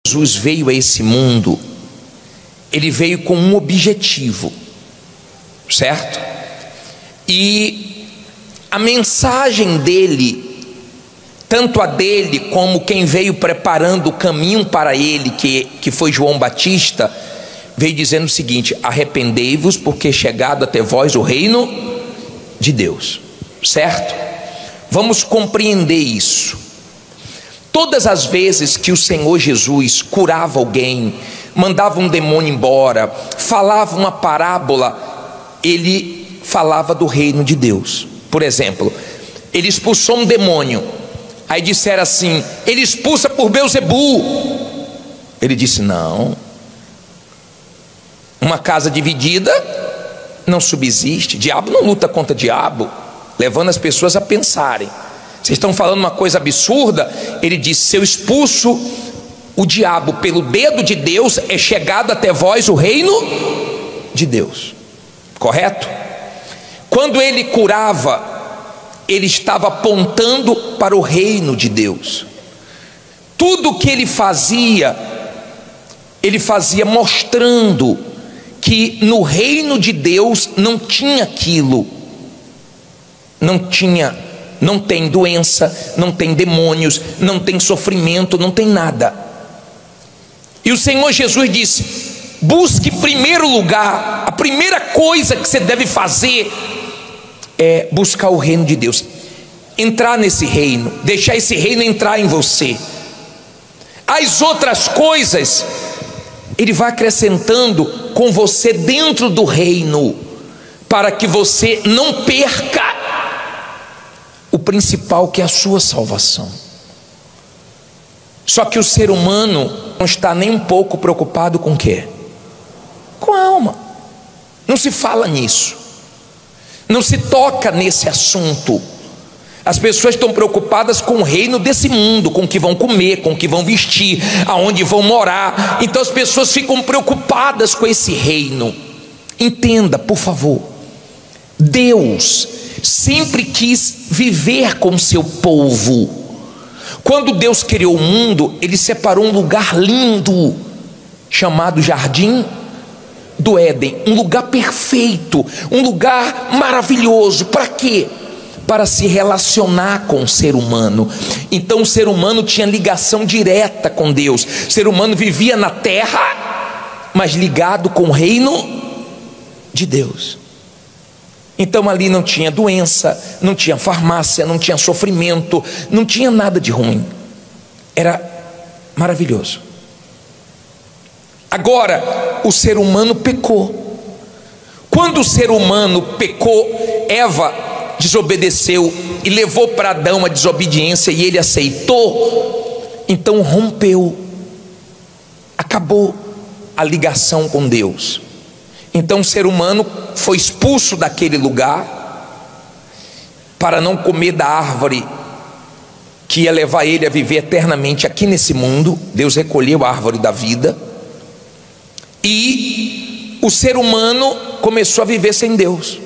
Jesus veio a esse mundo, ele veio com um objetivo, certo? E a mensagem dele, tanto a dele como quem veio preparando o caminho para ele, que foi João Batista, veio dizendo o seguinte: arrependei-vos, porque é chegado até vós o reino de Deus, certo? Vamos compreender isso. Todas as vezes que o Senhor Jesus curava alguém, mandava um demônio embora, falava uma parábola, ele falava do reino de Deus. Por exemplo, ele expulsou um demônio, aí disseram assim: ele expulsa por Belzebu. Ele disse: não, uma casa dividida não subsiste, diabo não luta contra diabo, levando as pessoas a pensarem. Vocês estão falando uma coisa absurda. Ele disse: se eu expulso o diabo pelo dedo de Deus, é chegado até vós o reino de Deus. Correto? Quando ele curava, ele estava apontando para o reino de Deus. Tudo que ele fazia mostrando que no reino de Deus não tinha aquilo, não tem doença, não tem demônios, não tem sofrimento, não tem nada. E o Senhor Jesus disse: busque em primeiro lugar, a primeira coisa que você deve fazer é buscar o reino de Deus, entrar nesse reino, deixar esse reino entrar em você. As outras coisas ele vai acrescentando com você dentro do reino, para que você não perca o principal, que é a sua salvação. Só que o ser humano não está nem um pouco preocupado com o quê? Com a alma. Não se fala nisso, não se toca nesse assunto. As pessoas estão preocupadas com o reino desse mundo, com o que vão comer, com o que vão vestir, aonde vão morar. Então as pessoas ficam preocupadas com esse reino. Entenda, por favor, Deus sempre quis viver com seu povo. Quando Deus criou o mundo, ele separou um lugar lindo, chamado Jardim do Éden, um lugar perfeito, um lugar maravilhoso. Para quê? Para se relacionar com o ser humano. Então o ser humano tinha ligação direta com Deus. O ser humano vivia na terra, mas ligado com o reino de Deus. Então ali não tinha doença, não tinha farmácia, não tinha sofrimento, não tinha nada de ruim. Era maravilhoso. Agora o ser humano pecou. Quando o ser humano pecou, Eva desobedeceu e levou para Adão a desobediência, e ele aceitou. Então rompeu, acabou a ligação com Deus. Então o ser humano foi expulso daquele lugar para não comer da árvore que ia levar ele a viver eternamente aqui nesse mundo. Deus recolheu a árvore da vida, e o ser humano começou a viver sem Deus.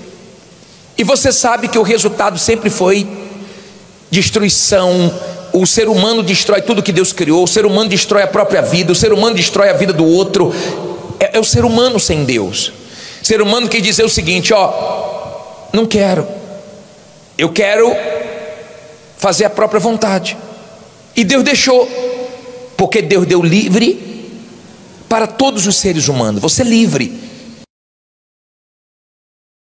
E você sabe que o resultado sempre foi destruição. O ser humano destrói tudo que Deus criou. O ser humano destrói a própria vida. O ser humano destrói a vida do outro. É o ser humano sem Deus. O ser humano que diz o seguinte: não quero, eu quero fazer a própria vontade. E Deus deixou, porque Deus deu livre para todos os seres humanos. Você é livre.